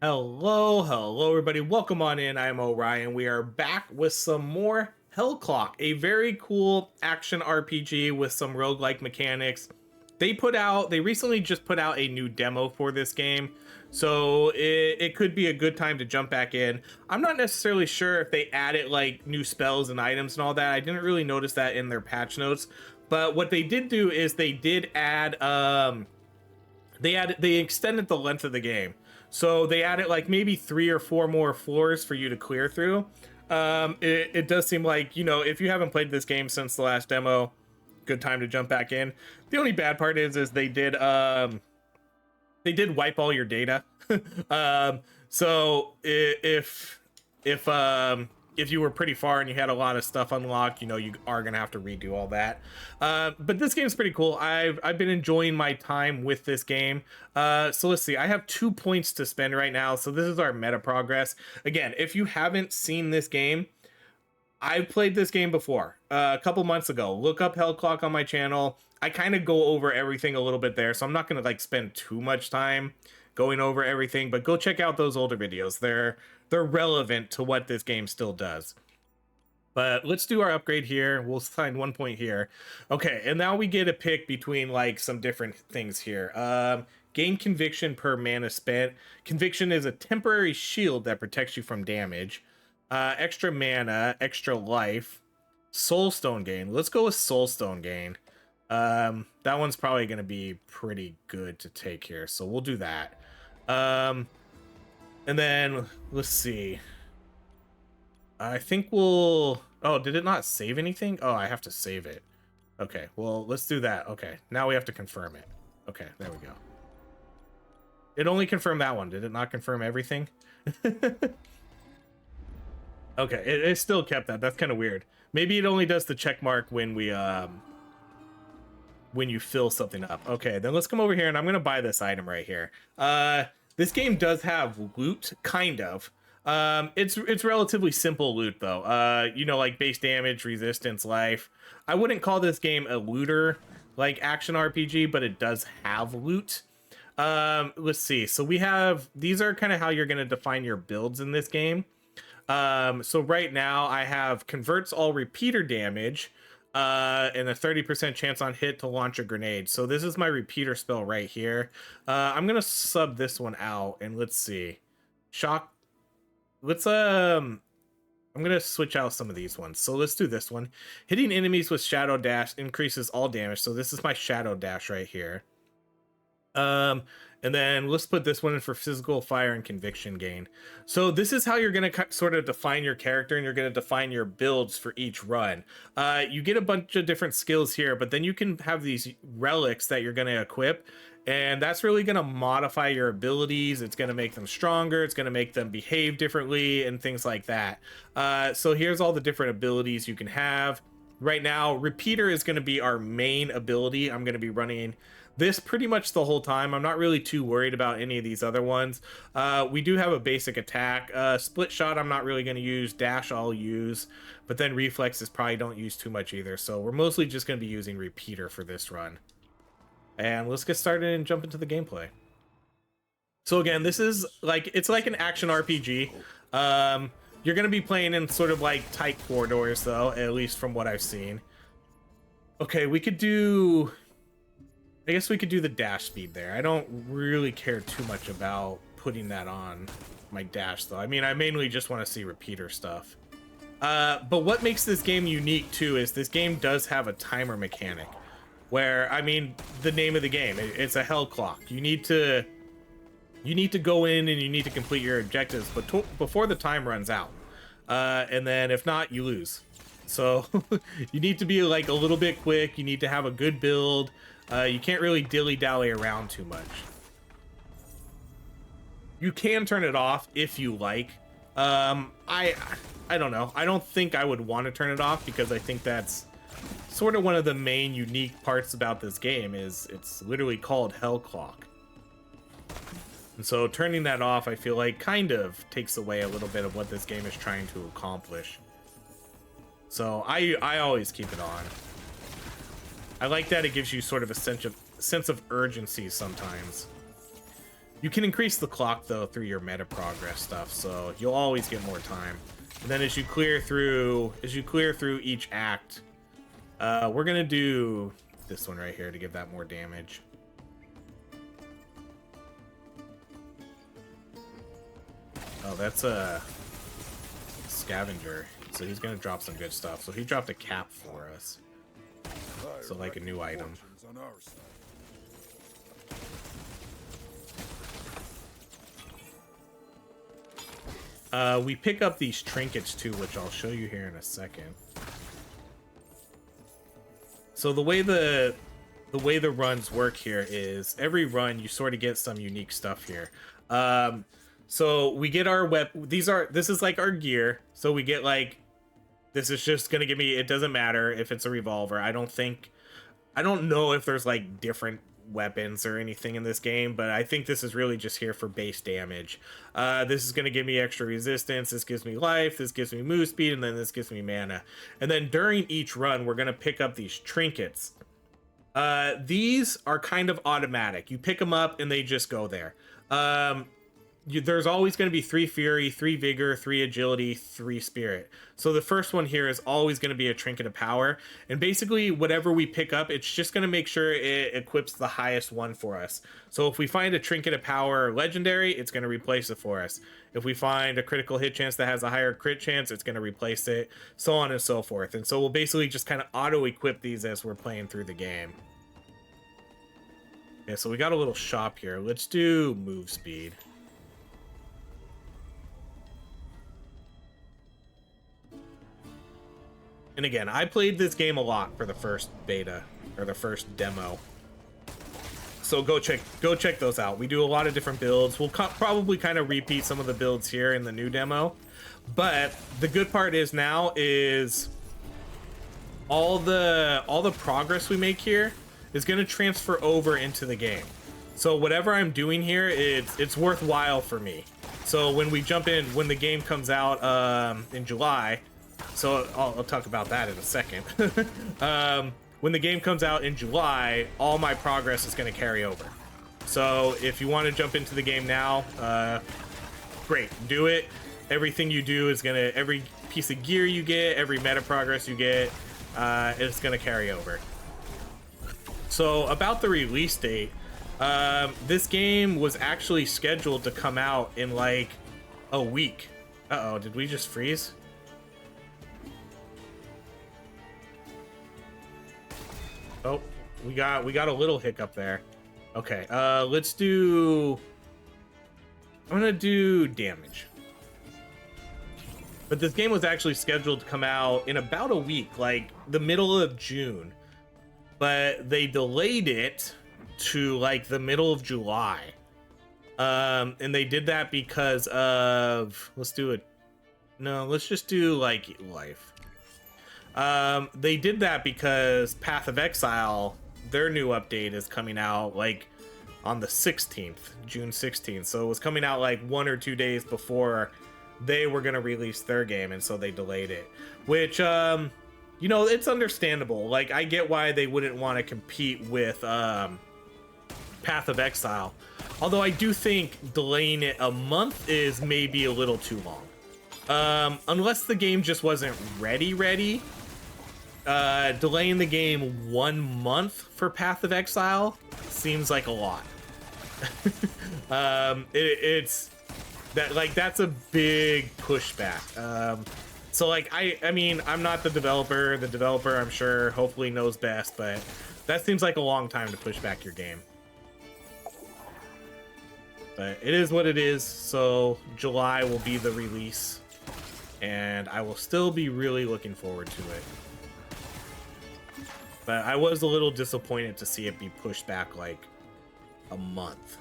Hello, everybody. Welcome on in. I'm Orion. We are back with some more Hellclock, a very cool action RPG with some roguelike mechanics. They recently just put out a new demo for this game, so it could be a good time to jump back in. I'm not necessarily sure if they added like new spells and items and all that. I didn't really notice that in their patch notes, but what they did do is they did add they extended the length of the game. So they added like maybe 3 or 4 more floors for you to clear through. It does seem like, if you haven't played this game since the last demo, good time to jump back in. The only bad part is they did wipe all your data. So if you were pretty far and you had a lot of stuff unlocked, you are gonna have to redo all that. But this game's pretty cool. I've been enjoying my time with this game. So let's see. I have 2 points to spend right now. So this is our meta progress. Again, if you haven't seen this game, I've played this game before a couple months ago. Look up Hellclock on my channel. I kind of go over everything a little bit there, so I'm not gonna like spend too much time going over everything, but go check out those older videos. They're relevant to what this game still does. But let's do our upgrade here. We'll find 1 point here. Okay, and now we get a pick between like some different things here. Gain conviction per mana spent. Conviction is a temporary shield that protects you from damage. Extra mana, extra life, soulstone gain. Let's go with soulstone gain. That one's probably going to be pretty good to take here, so we'll do that. And then let's see. I think we'll... Oh, did it not save anything? Oh, I have to save it. Okay, well, let's do that. Okay, now we have to confirm it. Okay, there we go. It only confirmed that one. Did it not confirm everything? Okay, it still kept that. That's kind of weird. Maybe it only does the check mark when we when you fill something up. Okay, then let's come over here and I'm gonna buy this item right here. This game does have loot, kind of. It's relatively simple loot though. Like base damage, resistance, life. I wouldn't call this game a looter like action RPG, but it does have loot. Let's see. So we have, these are kind of how you're gonna define your builds in this game. So right now I have converts all repeater damage and a 30% chance on hit to launch a grenade. So this is my repeater spell right here. I'm gonna sub this one out and let's see. Shock. I'm gonna switch out some of these ones. So let's do this one. Hitting enemies with Shadow Dash increases all damage. So this is my Shadow Dash right here. And then let's put this one in for physical fire and conviction gain. So this is how you're going to sort of define your character and you're going to define your builds for each run. You get a bunch of different skills here, but then you can have these relics that you're going to equip. And that's really going to modify your abilities. It's going to make them stronger. It's going to make them behave differently and things like that. So here's all the different abilities you can have. Right now, Repeater is going to be our main ability. I'm going to be running this pretty much the whole time. I'm not really too worried about any of these other ones. We do have a basic attack. Split shot I'm not really going to use. Dash I'll use. But then reflexes probably don't use too much either. So we're mostly just going to be using Repeater for this run. And let's get started and jump into the gameplay. So again, this is like, it's like an action RPG. You're going to be playing in sort of like tight corridors though, at least from what I've seen. Okay, we could do... I guess we could do the dash speed there. I don't really care too much about putting that on my dash though. I mean, I mainly just want to see repeater stuff. But what makes this game unique too is this game does have a timer mechanic where, I mean, the name of the game, it's a hell clock. You need to go in and you need to complete your objectives before the time runs out. And then if not, you lose. So you need to be like a little bit quick. You need to have a good build. You can't really dilly-dally around too much. You can turn it off if you like. I don't know. I don't think I would want to turn it off because I think that's sort of one of the main unique parts about this game is it's literally called Hell Clock. And so turning that off, I feel like kind of takes away a little bit of what this game is trying to accomplish. So I always keep it on. I like that it gives you sort of a sense of urgency sometimes. You can increase the clock though through your meta progress stuff, so you'll always get more time. And then as you clear through each act, we're gonna do this one right here to give that more damage. Oh, that's a scavenger, so he's gonna drop some good stuff. So he dropped a cap for us, so like a new item. We pick up these trinkets too, which I'll show you here in a second. So the way the runs work here is every run you sort of get some unique stuff here. So we get our this is like our gear. So we get like, this is just gonna give me, it doesn't matter if it's a revolver. I don't know if there's like different weapons or anything in this game, but I think this is really just here for base damage. This is going to give me extra resistance, this gives me life, this gives me move speed, and then this gives me mana. And then during each run we're going to pick up these trinkets. These are kind of automatic. You pick them up and they just go there. There's always going to be 3 fury, 3 vigor, 3 agility, 3 spirit. So the first one here is always going to be a trinket of power, and basically whatever we pick up, it's just going to make sure it equips the highest one for us. So if we find a trinket of power legendary, it's going to replace it for us. If we find a critical hit chance that has a higher crit chance, it's going to replace it, so on and so forth. And so we'll basically just kind of auto equip these as we're playing through the game. Yeah, so we got a little shop here. Let's do move speed. And again, I played this game a lot for the first beta, or the first demo. So go check those out. We do a lot of different builds. We'll probably kind of repeat some of the builds here in the new demo. But the good part is now is all the progress we make here is going to transfer over into the game. So whatever I'm doing here, it's worthwhile for me. So when we jump in, when the game comes out in July, so I'll talk about that in a second. When the game comes out in July, all my progress is going to carry over. So if you want to jump into the game now, great, do it. Everything you do is going to, every piece of gear you get, every meta progress you get, it's going to carry over. So about the release date, this game was actually scheduled to come out in like a week. Uh-oh, did we just freeze? Oh, we got a little hiccup there. Okay, let's do, I'm gonna do damage. But this game was actually scheduled to come out in about a week, like the middle of June. But they delayed it to like the middle of July. And they did that because of, let's just do like life. They did that because Path of Exile, their new update is coming out like on the 16th, June 16th. So it was coming out like 1 or 2 days before they were going to release their game. And so they delayed it, which, you know, it's understandable. Like, I get why they wouldn't want to compete with, Path of Exile. Although I do think delaying it a month is maybe a little too long. Unless the game just wasn't ready. Delaying the game 1 month for Path of Exile seems like a lot. It's that, like, that's a big pushback. So like, I mean, I'm not the developer. The developer, I'm sure, hopefully knows best, but that seems like a long time to push back your game. But it is what it is. So July will be the release, and I will still be really looking forward to it. But I was a little disappointed to see it be pushed back like a month.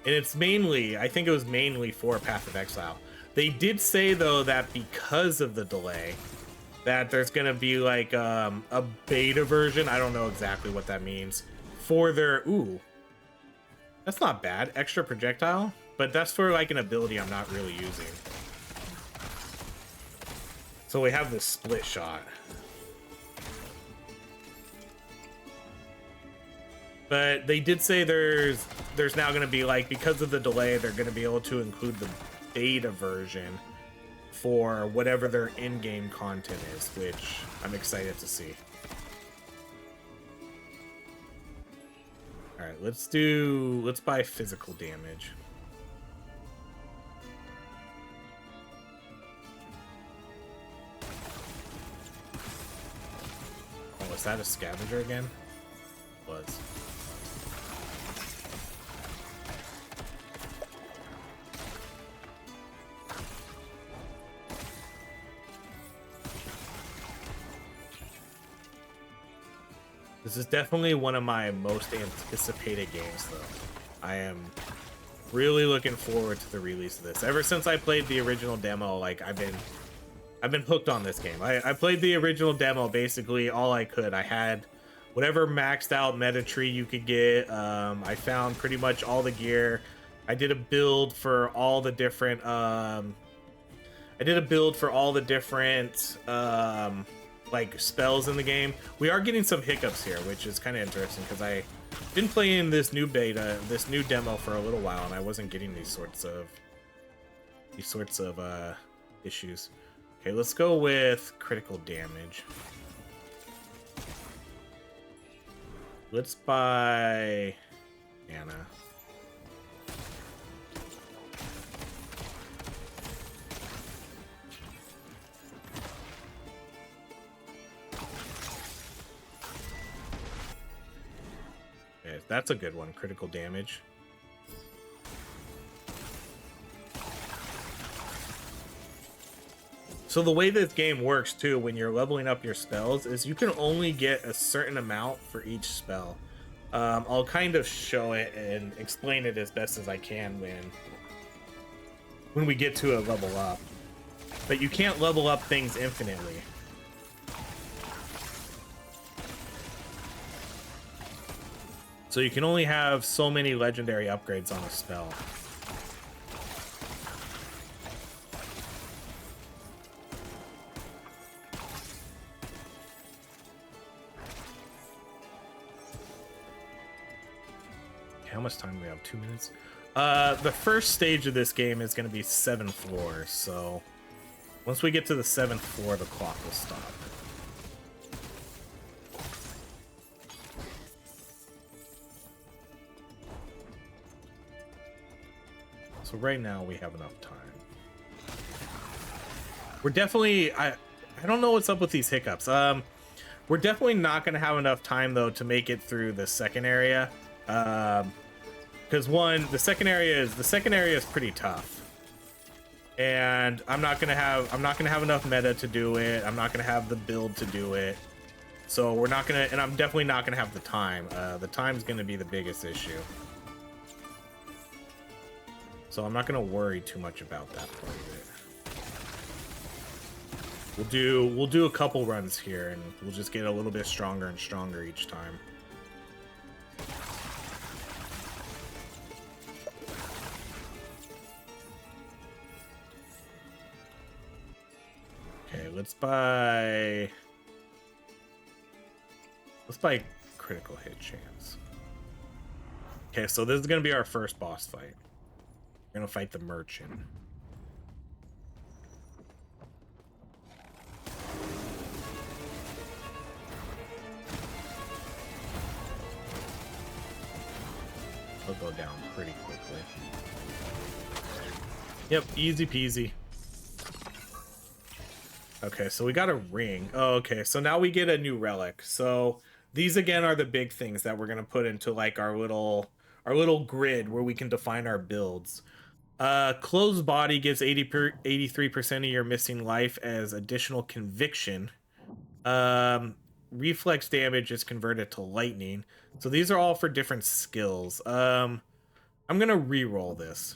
And it's mainly, I think it was mainly for Path of Exile. They did say, though, that because of the delay, that there's going to be like a beta version. I don't know exactly what that means. For their, ooh, that's not bad. Extra projectile, but that's for like an ability I'm not really using. So we have this split shot. But they did say there's now going to be, like, because of the delay, they're going to be able to include the beta version for whatever their in-game content is, which I'm excited to see. All right, let's buy physical damage. Oh, is that a scavenger again? Was. This is definitely one of my most anticipated games, though. I am really looking forward to the release of this. Ever since I played the original demo, like, I've been hooked on this game. I played the original demo basically all I could. I had whatever maxed out meta tree you could get. I found pretty much all the gear. I did a build for all the different like spells in the game. We are getting some hiccups here, which is kind of interesting because I've been playing this new beta, this new demo for a little while, and I wasn't getting these sorts of issues. Okay, let's go with critical damage. Let's buy Anna. Okay, that's a good one, critical damage. So the way this game works too, when you're leveling up your spells, is you can only get a certain amount for each spell. I'll kind of show it and explain it as best as I can when we get to a level up. But you can't level up things infinitely. So you can only have so many legendary upgrades on a spell. How much time do we have? 2 minutes? The first stage of this game is going to be 7 floors, so once we get to the 7th floor, the clock will stop. So right now we have enough time. We're definitely... I don't know what's up with these hiccups. We're definitely not going to have enough time, though, to make it through the second area. Because the second area is pretty tough, and I'm not gonna have enough meta to do it. I'm not gonna have the build to do it, so we're not gonna, and I'm definitely not gonna have the time. The time's gonna be the biggest issue, so I'm not gonna worry too much about that part of it. We'll do a couple runs here, and we'll just get a little bit stronger and stronger each time. Okay, let's buy critical hit chance. Okay, so this is gonna be our first boss fight. We're gonna fight the merchant. He'll go down pretty quickly. Yep, easy peasy. Okay, so we got a ring. Oh, okay, so now we get a new relic. So these again are the big things that we're gonna put into like our little grid where we can define our builds. Closed body gives 83% of your missing life as additional conviction. Reflex damage is converted to lightning. So these are all for different skills. I'm gonna re-roll this.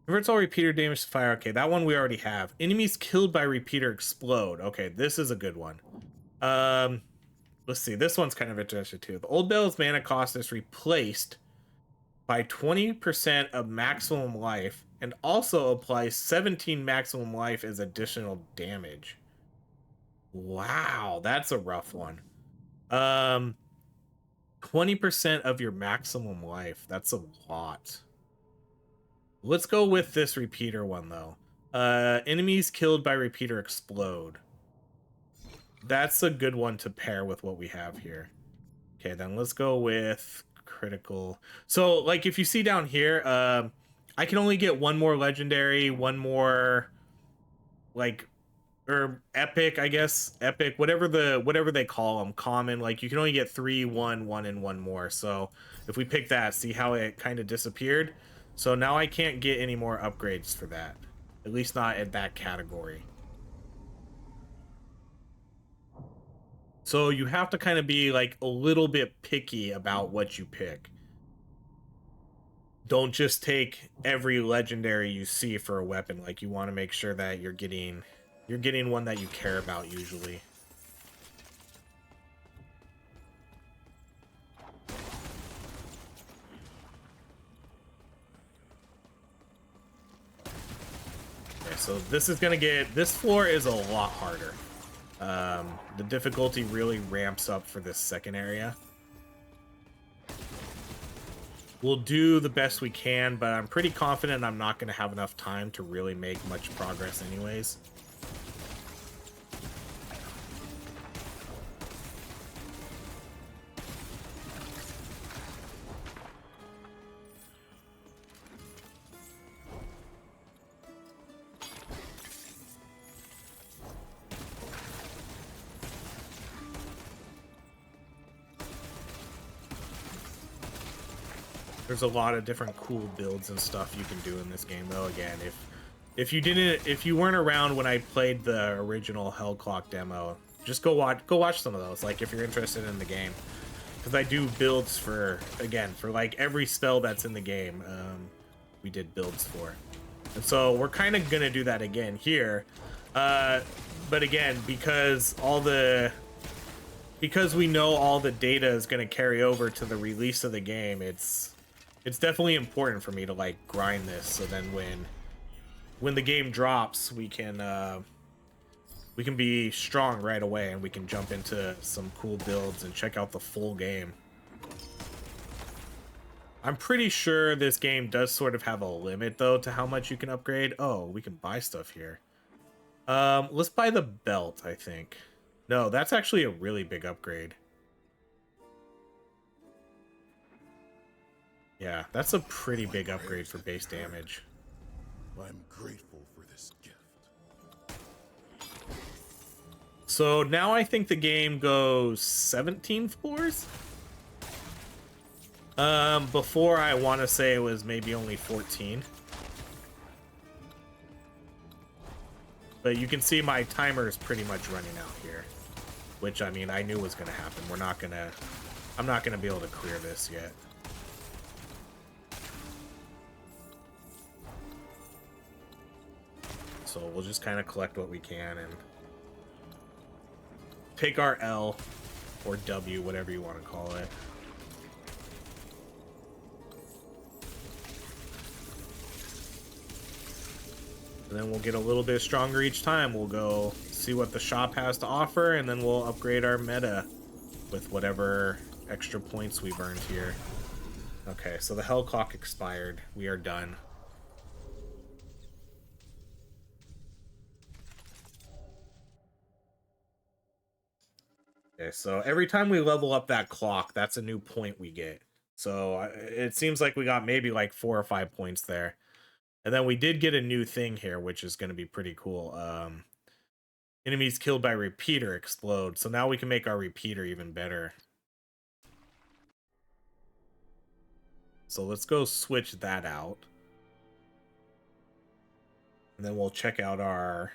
Converts all repeater damage to fire. Okay, that one we already have. Enemies killed by repeater explode. Okay, this is a good one. Let's see. This one's kind of interesting too. The old bell's mana cost is replaced by 20% of maximum life and also applies 17 maximum life as additional damage. Wow, that's a rough one. 20% of your maximum life. That's a lot. Let's go with this repeater one, though. Enemies killed by repeater explode. That's a good one to pair with what we have here. Okay, then let's go with critical. So, like, if you see down here, I can only get one more legendary, one more, like, or epic, I guess, epic, whatever they call them, common. Like, you can only get 3, 1, 1, and one more. So if we pick that, see how it kind of disappeared. So now I can't get any more upgrades for that, at least not at that category. So you have to kind of be like a little bit picky about what you pick. Don't just take every legendary you see for a weapon. Like, you want to make sure that you're getting one that you care about usually. Okay, so this floor is a lot harder. The difficulty really ramps up for this second area. We'll do the best we can, but I'm pretty confident I'm not going to have enough time to really make much progress anyways. There's a lot of different cool builds and stuff you can do in this game, though. Again, if you weren't around when I played the original Hell Clock demo, just go watch some of those. Like, if you're interested in the game, because I do builds for like every spell that's in the game. We did builds for, and so we're kind of gonna do that again here. But again, because we know all the data is gonna carry over to the release of the game, it's definitely important for me to like grind this, so then when the game drops, we can be strong right away and we can jump into some cool builds and check out the full game. I'm pretty sure this game does sort of have a limit though to how much you can upgrade. Oh, we can buy stuff here. Let's buy the belt, I think. No, that's actually a really big upgrade. Yeah, that's a pretty big upgrade for base damage. I'm grateful for this gift. So now I think the game goes 17 floors. Before I want to say it was maybe only 14. But you can see my timer is pretty much running out here, which, I mean, I knew was going to happen. I'm not going to be able to clear this yet. So we'll just kind of collect what we can and take our L or W, whatever you want to call it. And then we'll get a little bit stronger each time. We'll go see what the shop has to offer, and then we'll upgrade our meta with whatever extra points we've earned here. Okay, so the Hell Clock expired. We are done. Okay, so every time we level up that clock, that's a new point we get. So it seems like we got maybe like 4 or 5 points there. And then we did get a new thing here, which is going to be pretty cool. Enemies killed by repeater explode. So now we can make our repeater even better. So let's go switch that out. And then we'll check out our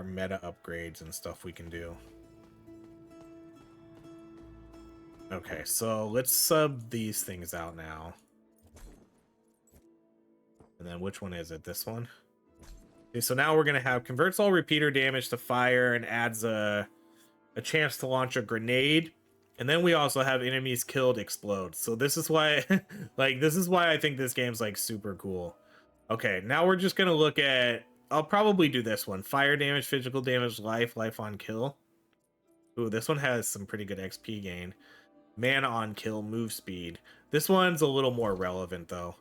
meta upgrades and stuff we can do. Okay, so let's sub these things out now. And then which one is it? This one? Okay, so now we're going to have converts all repeater damage to fire and adds a chance to launch a grenade. And then we also have enemies killed explode. So this is why, this is why I think this game's like super cool. Okay, now we're just going to look at, I'll probably do this one. Fire damage, physical damage, life on kill. Ooh, this one has some pretty good XP gain. mana on kill, move speed. This one's a little more relevant though.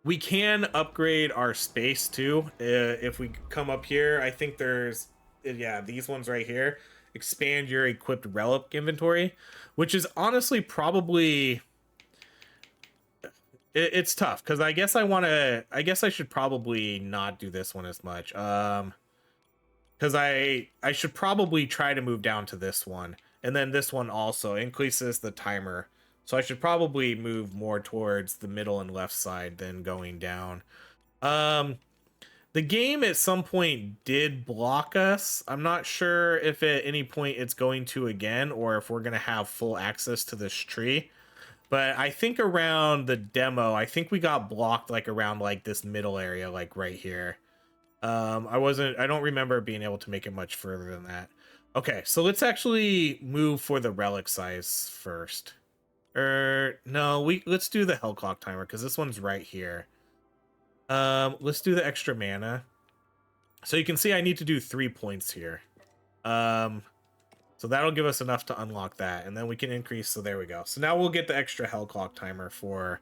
We can upgrade our space too. If we come up here, I think there's, yeah, these ones right here. Expand your equipped relic inventory, which is honestly probably, it's tough because I guess I guess I should probably not do this one as much. Because I should probably try to move down to this one, and then this one also increases the timer. So I should probably move more towards the middle and left side than going down. The game at some point did block us. I'm not sure if at any point it's going to again, or if we're going to have full access to this tree. But I think around the demo, I think we got blocked like around like this middle area, like right here. I don't remember being able to make it much further than that. Okay, so let's actually move for the relic size first. No, let's do the hell clock timer because this one's right here. Let's do the extra mana. So you can see I need to do 3 points here. So that'll give us enough to unlock that, and then we can increase. So there we go. So now we'll get the extra hell clock timer for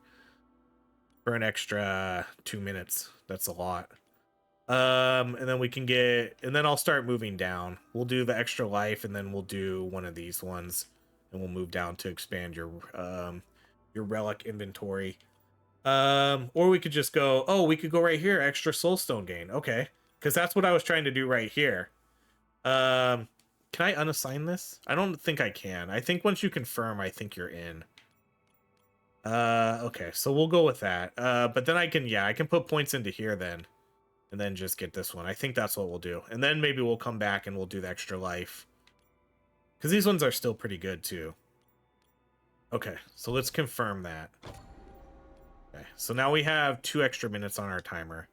an extra 2 minutes. That's a lot. And then we can get, and then I'll start moving down. We'll do the extra life, and then we'll do one of these ones, and we'll move down to expand your relic inventory. Or we could just go, oh, we could go right here, extra soulstone gain. Okay, because that's what I was trying to do right here. Can I unassign this? I don't think I can. I think once you confirm, I think you're in. Okay, so we'll go with that. But then I can put points into here then. And then just get this one. I think that's what we'll do. And then maybe we'll come back and we'll do the extra life. Because these ones are still pretty good too. Okay, so let's confirm that. Okay, so now we have 2 extra minutes on our timer.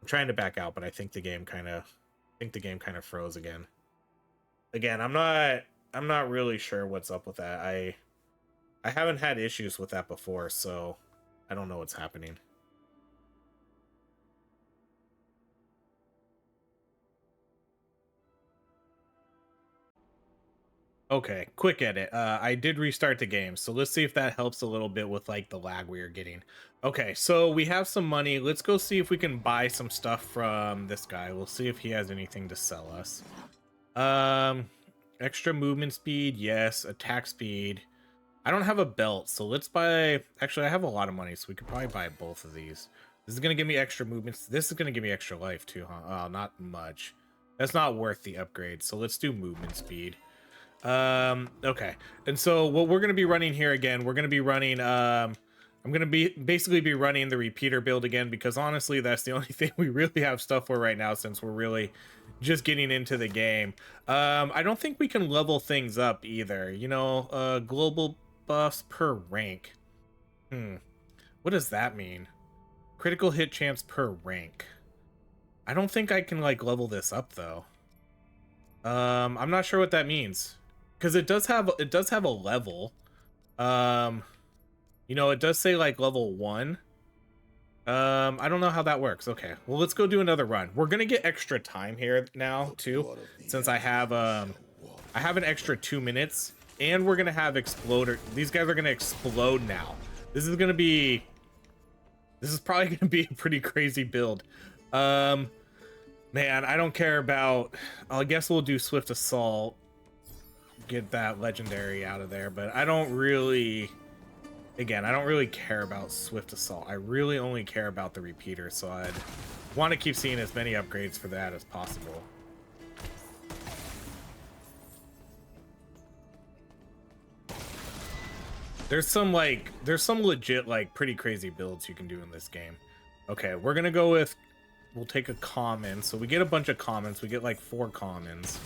I'm trying to back out, but I think the game kind of froze again. Again, I'm not really sure what's up with that. I haven't had issues with that before, so I don't know what's happening. Okay, quick edit. I did restart the game, so let's see if that helps a little bit with like the lag we are getting. Okay, so we have some money. Let's go see if we can buy some stuff from this guy. We'll see if he has anything to sell us. Extra movement speed, yes. Attack speed. I don't have a belt, so let's buy. Actually, I have a lot of money, so we could probably buy both of these. This is gonna give me extra movements. This is gonna give me extra life too, huh? Oh, not much. That's not worth the upgrade. So let's do movement speed. Okay, and so what we're gonna be running here again, we're gonna be running I'm gonna basically be running the repeater build again, because honestly that's the only thing we really have stuff for right now, since we're really just getting into the game. I don't think we can level things up either, you know. Global buffs per rank. What does that mean? Critical hit chance per rank. I don't think I can like level this up though. I'm not sure what that means. Because it does have a level. You know, it does say like level 1. I don't know how that works. Okay, well, let's go do another run. We're gonna get extra time here now too, since I have an extra 2 minutes, and we're gonna have exploder. These guys are gonna explode now. This is probably gonna be a pretty crazy build. Man, I don't care about. I guess we'll do swift assault. Get that legendary out of there, but I don't really. Again, I don't really care about swift assault. I really only care about the repeater, so I'd want to keep seeing as many upgrades for that as possible. There's some legit like pretty crazy builds you can do in this game. Okay, we're gonna go with. We'll take a common, so we get a bunch of commons. We get like 4 commons.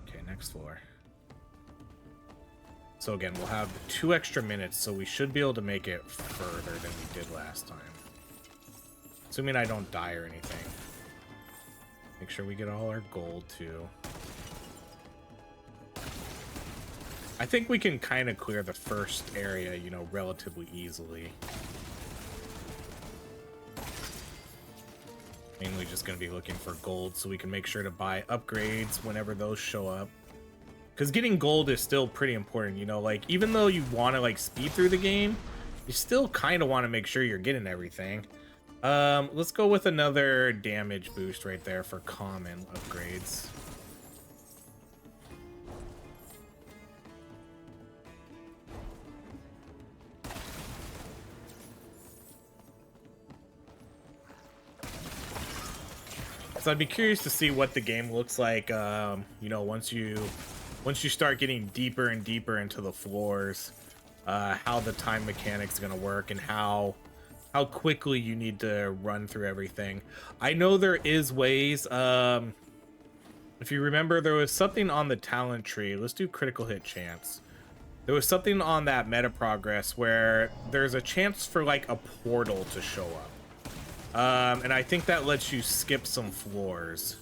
Okay, next floor. So again, we'll have 2 extra minutes, so we should be able to make it further than we did last time. Assuming I don't die or anything. Make sure we get all our gold too. I think we can kind of clear the first area, you know, relatively easily. Mainly just going to be looking for gold so we can make sure to buy upgrades whenever those show up. Because getting gold is still pretty important, you know, like even though you want to like speed through the game, you still kind of want to make sure you're getting everything. Let's go with another damage boost right there for common upgrades. So I'd be curious to see what the game looks like, you know, once you start getting deeper and deeper into the floors, how the time mechanic's gonna work and how quickly you need to run through everything. I know there is ways. If you remember, there was something on the talent tree. Let's do critical hit chance. There was something on that meta progress where there's a chance for like a portal to show up. And I think that lets you skip some floors.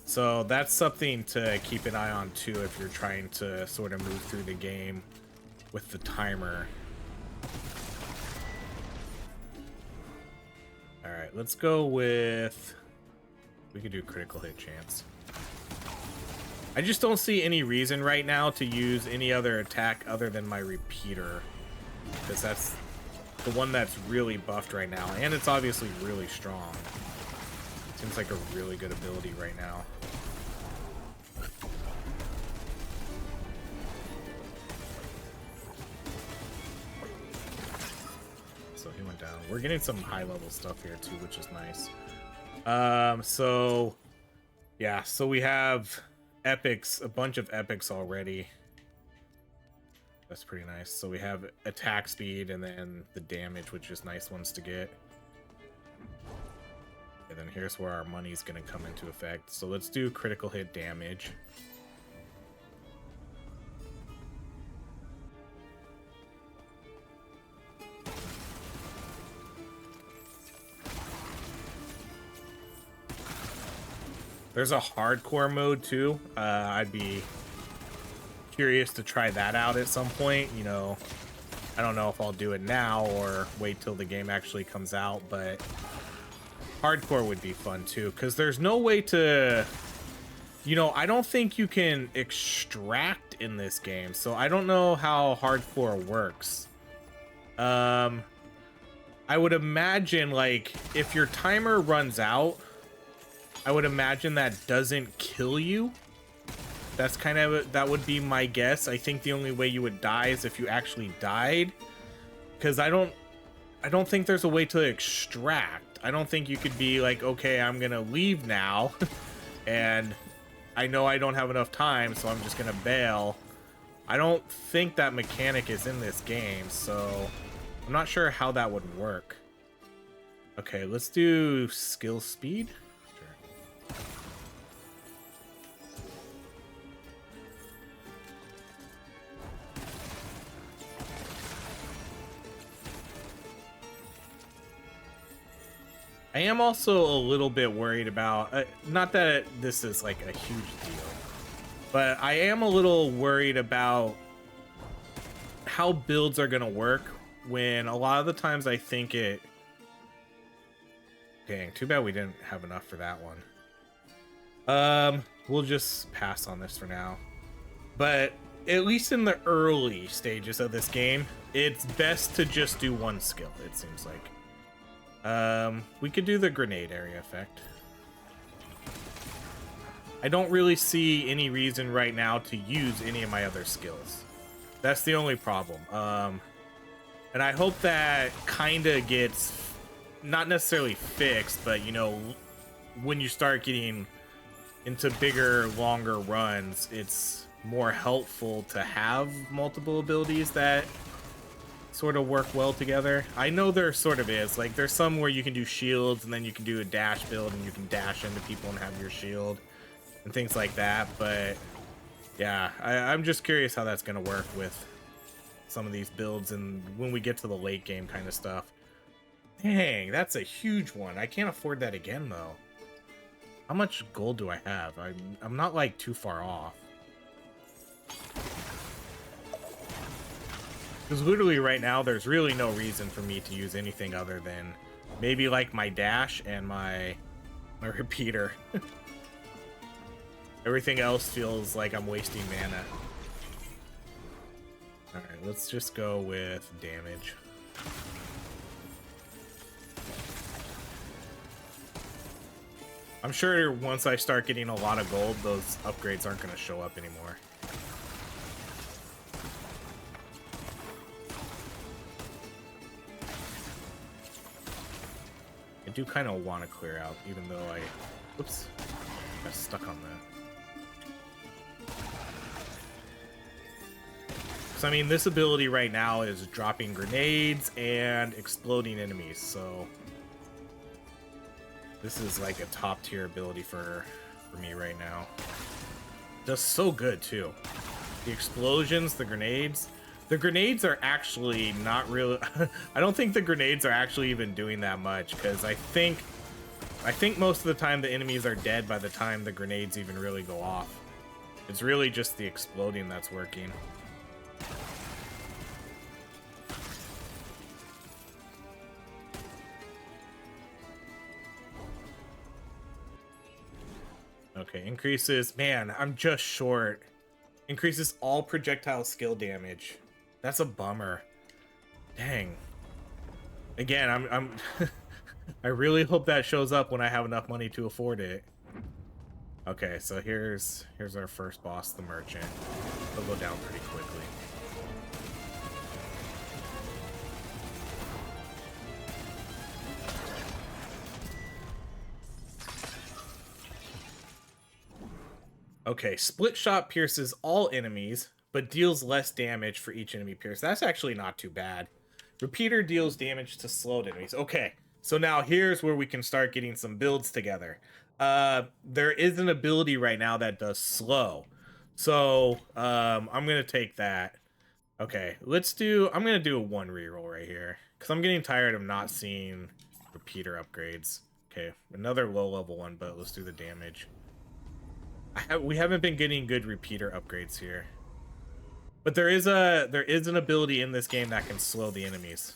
So that's something to keep an eye on too if you're trying to sort of move through the game with the timer. All right, let's go with, we could do critical hit chance. I just don't see any reason right now to use any other attack other than my repeater, because that's the one that's really buffed right now, and it's obviously really strong. Seems like a really good ability right now. So he went down. We're getting some high level stuff here too, which is nice. So yeah, so we have epics, a bunch of epics already. That's pretty nice. So we have attack speed and then the damage, which is nice ones to get. And then here's where our money's going to come into effect. So let's do critical hit damage. There's a hardcore mode too. I'd be curious to try that out at some point. You know, I don't know if I'll do it now or wait till the game actually comes out, but hardcore would be fun too, because there's no way to, you know, I don't think you can extract in this game, so I don't know how hardcore works. I would imagine, like, if your timer runs out, I would imagine that doesn't kill you. That's kind of, that would be my guess. I think the only way you would die is if you actually died, because I don't think there's a way to extract. I don't think you could be like, okay, I'm gonna leave now and I know I don't have enough time, so I'm just gonna bail. I don't think that mechanic is in this game, so I'm not sure how that would work. Okay, let's do skill speed. I am also a little bit worried about, not that this is like a huge deal, but I am a little worried about how builds are going to work when a lot of the times I think it... Dang, too bad we didn't have enough for that one. We'll just pass on this for now. But at least in the early stages of this game, it's best to just do one skill, it seems like. We could do the grenade area effect. I don't really see any reason right now to use any of my other skills. That's the only problem. And I hope that kind of gets, not necessarily fixed, but, you know, when you start getting into bigger, longer runs, it's more helpful to have multiple abilities that sort of work well together. I know there sort of is, like, there's some where you can do shields and then you can do a dash build and you can dash into people and have your shield and things like that, but yeah, I'm just curious how that's going to work with some of these builds and when we get to the late game kind of stuff. Dang, that's a huge one. I can't afford that again though. How much gold do I have? I'm not like too far off. Because literally right now, there's really no reason for me to use anything other than maybe like my dash and my my repeater. Everything else feels like I'm wasting mana. Alright, let's just go with damage. I'm sure once I start getting a lot of gold, those upgrades aren't going to show up anymore. I do kind of want to clear out, even though I... Oops. Got stuck on that. So, I mean, this ability right now is dropping grenades and exploding enemies, so... This is like a top tier ability for me right now. Does so good too. The explosions, the grenades. The grenades are actually not really... I don't think the grenades are actually even doing that much, because I think most of the time the enemies are dead by the time the grenades even really go off. It's really just the exploding that's working. Okay, increases... Man, I'm just short. Increases all projectile skill damage. That's a bummer. Dang. Again, I'm I really hope that shows up when I have enough money to afford it. Okay, so here's our first boss, the merchant. He'll go down pretty quickly. Okay, split shot pierces all enemies, but deals less damage for each enemy pierced. That's actually not too bad. Repeater deals damage to slowed enemies. Okay, so now here's where we can start getting some builds together. There is an ability right now that does slow. So, I'm gonna take that. Okay, I'm gonna do a 1 reroll right here, because I'm getting tired of not seeing repeater upgrades. Okay, another low level one, but let's do the damage. We haven't been getting good repeater upgrades here. But there is an ability in this game that can slow the enemies.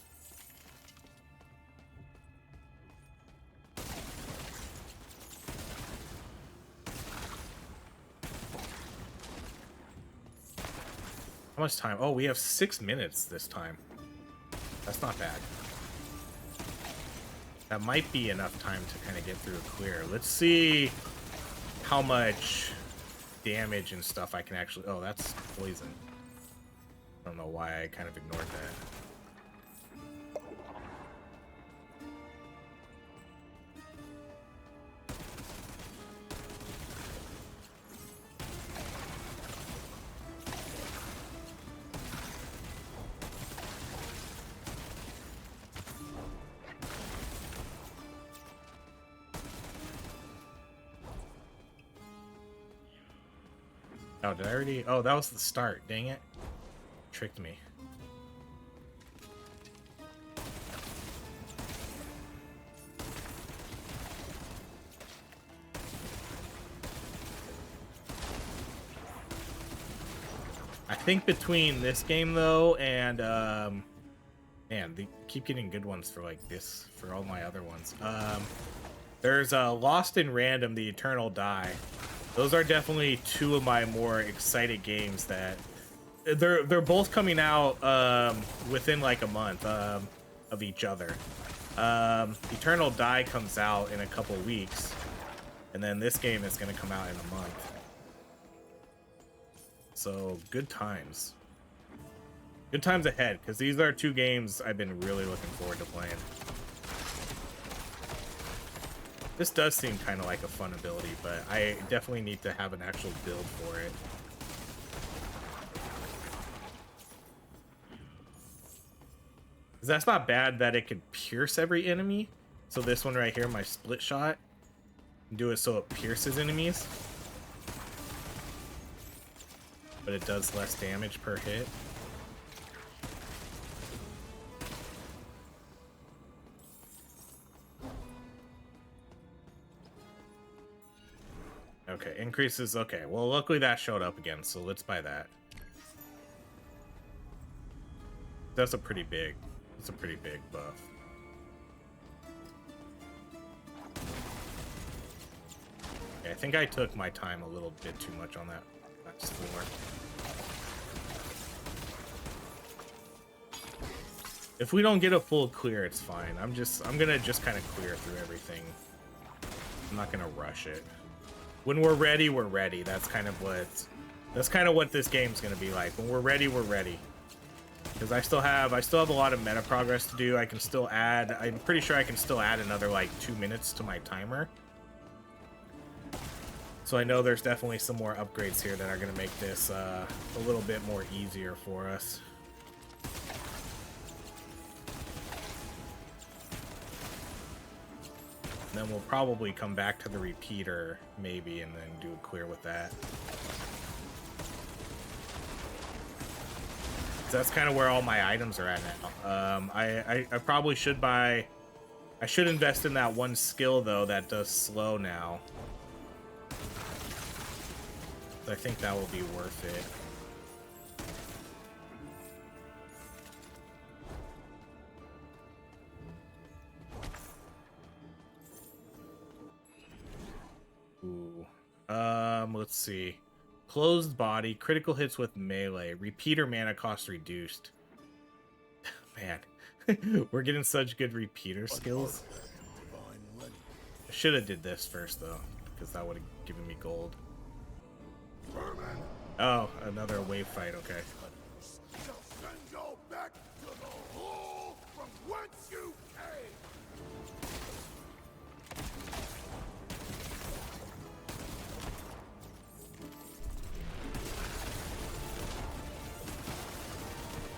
How much time? Oh, we have 6 minutes this time. That's not bad. That might be enough time to kind of get through a clear. Let's see how much damage and stuff I can actually... Oh, that's poison. I don't know why I kind of ignored that. Oh, did I already... Oh, that was the start. Dang it. Tricked me. I think between this game, though, and, man, they keep getting good ones for, like, this, for all my other ones. There's, Lost in Random, The Eternal Die. Those are definitely two of my more excited games that... They're both coming out, within, like, a month, of each other. Eternal Die comes out in a couple weeks, and then this game is gonna come out in a month. So, good times. Good times ahead, because these are two games I've been really looking forward to playing. This does seem kind of like a fun ability, but I definitely need to have an actual build for it. That's not bad that it can pierce every enemy. So this one right here, my split shot, do it so it pierces enemies. But it does less damage per hit. Okay, increases. Okay, well, luckily that showed up again, so let's buy that. That's a pretty big buff. think I took my time a little bit too much on that floor. If we don't get a full clear, it's fine. I'm gonna just kind of clear through everything. I'm not gonna rush it. When we're ready, we're ready. That's kind of what this game's gonna be like. When we're ready, we're ready. Because I still have a lot of meta progress to do. I can still add. I'm pretty sure I can still add another like 2 minutes to my timer. So I know there's definitely some more upgrades here that are gonna make this a little bit more easier for us. And then we'll probably come back to the repeater, maybe, and then do a clear with that. So that's kind of where all my items are at now. I probably should buy... I should invest in that one skill, though, that does slow now. I think that will be worth it. Ooh. Let's see. Closed body, critical hits with melee, repeater mana cost reduced. Man, we're getting such good repeater skills. I should have did this first though, because that would have given me gold. Oh, another wave fight. Okay.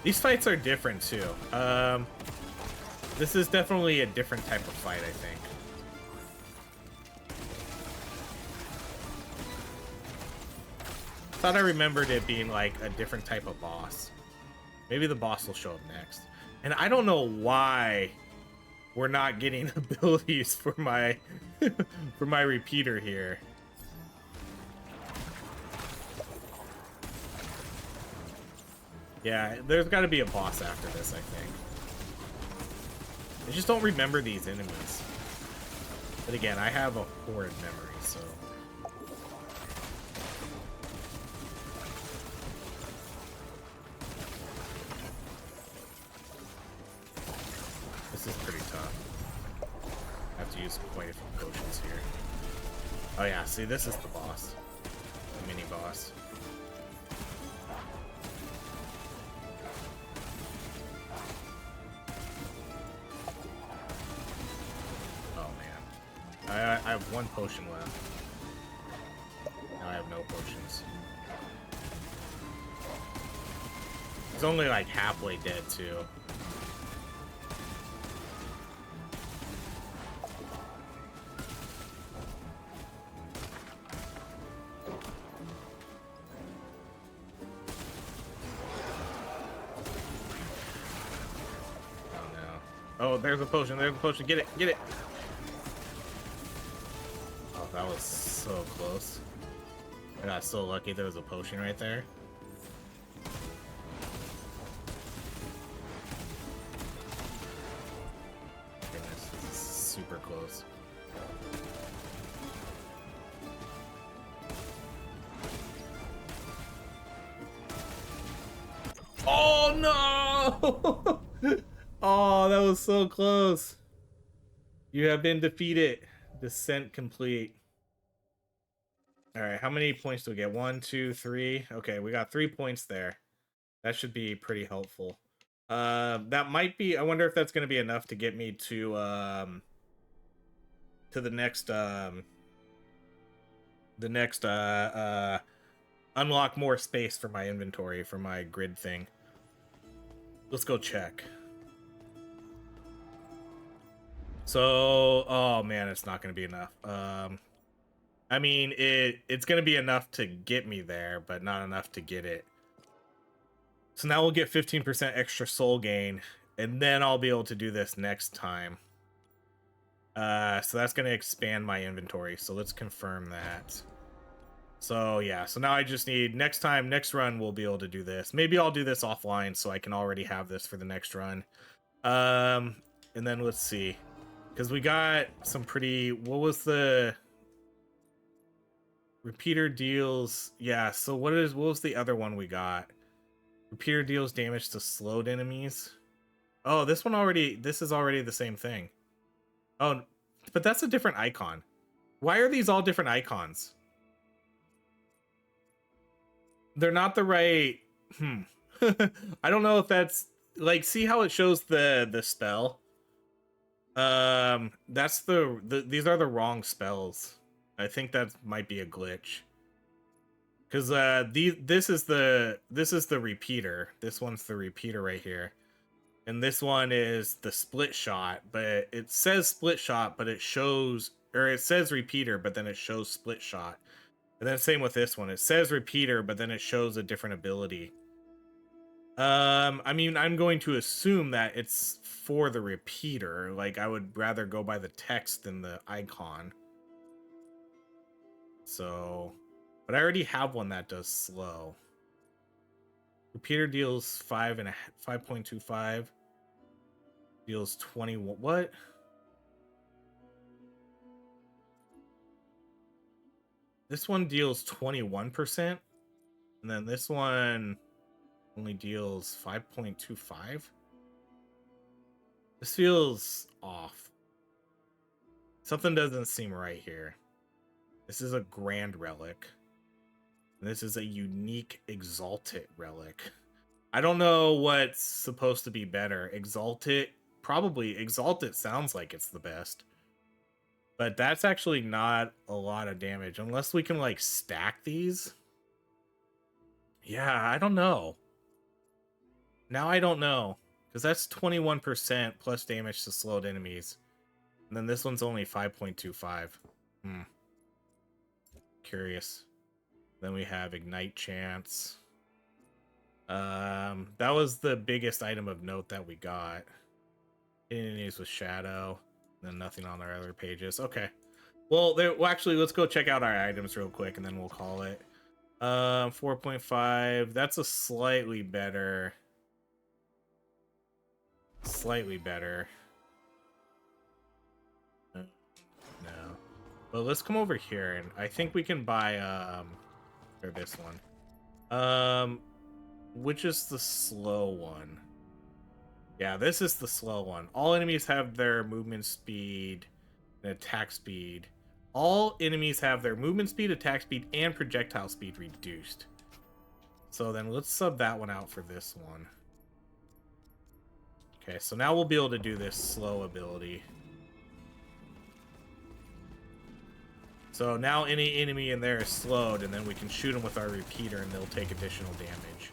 These fights are different too. This is definitely a different type of fight, I think. Thought I remembered it being like a different type of boss. Maybe the boss will show up next. And I don't know why we're not getting abilities for my for my repeater here. Yeah, there's got to be a boss after this, I think. I just don't remember these enemies. But again, I have a horrid memory, so... This is pretty tough. I have to use quite a few potions here. Oh yeah, see, this is the boss. The mini-boss. I have one potion left. Now I have no potions. He's only like halfway dead too. Oh no. Oh, there's a potion, there's a potion. Get it, get it. That was so close. I got so lucky there was a potion right there. Goodness, this is super close. Oh no! Oh, that was so close. You have been defeated. Descent complete. All right, how many points do we get? 1, 2, 3. Okay, we got 3 points there. That should be pretty helpful. That might be. I wonder if that's going to be enough to get me to the next unlock more space for my inventory for my grid thing. Let's go check. So, oh man, it's not going to be enough. I mean, it's going to be enough to get me there, but not enough to get it. So now we'll get 15% extra soul gain, and then I'll be able to do this next time. So that's going to expand my inventory, so let's confirm that. So yeah, so now I just need, next run, we'll be able to do this. Maybe I'll do this offline so I can already have this for the next run. And then let's see. Because we got some pretty, what was the... Repeater deals, yeah, so what was the other one we got? Repeater deals damage to slowed enemies. Oh, this is already the same thing. Oh, but that's a different icon. Why are these all different icons? They're not the right. I don't know if that's like, see how it shows the spell? That's these are the wrong spells. I think that might be a glitch. Cuz this is the repeater. This one's the repeater right here. And this one is the split shot, but it says split shot, but it shows, or it says repeater, but then it shows split shot. And then same with this one. It says repeater, but then it shows a different ability. I mean, I'm going to assume that it's for the repeater. Like, I would rather go by the text than the icon. So, but I already have one that does slow. Repeater deals 5.25. Deals 21. What? This one deals 21%, and then this one only deals 5.25. This feels off. Something doesn't seem right here. This is a grand relic. And this is a unique exalted relic. I don't know what's supposed to be better. Exalted? Probably exalted sounds like it's the best. But that's actually not a lot of damage. Unless we can, like, stack these. Yeah, I don't know. Now I don't know. Because that's 21% plus damage to slowed enemies. And then this one's only 5.25. Curious. Then we have Ignite Chance. That was the biggest item of note that we got. Enemies with Shadow. And nothing on our other pages. Okay. Well, actually, let's go check out our items real quick, and then we'll call it. 4.5. That's a slightly better. Slightly better. No. But let's come over here, and I think we can buy or this one. Which is the slow one? Yeah, this is the slow one. All enemies have their movement speed and attack speed. All enemies have their movement speed, attack speed, and projectile speed reduced. So then let's sub that one out for this one. Okay, so now we'll be able to do this slow ability. So now any enemy in there is slowed, and then we can shoot them with our repeater, and they'll take additional damage.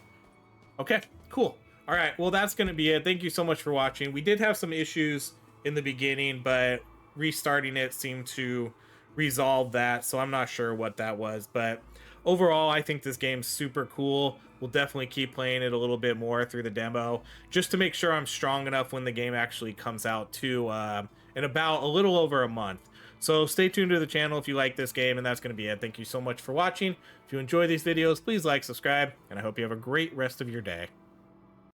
Okay, cool. All right, well, that's going to be it. Thank you so much for watching. We did have some issues in the beginning, but restarting it seemed to resolve that, so I'm not sure what that was. But overall, I think this game's super cool. We'll definitely keep playing it a little bit more through the demo, just to make sure I'm strong enough when the game actually comes out, too, in about a little over a month. So stay tuned to the channel if you like this game, and that's going to be it. Thank you so much for watching. If you enjoy these videos, please like, subscribe, and I hope you have a great rest of your day.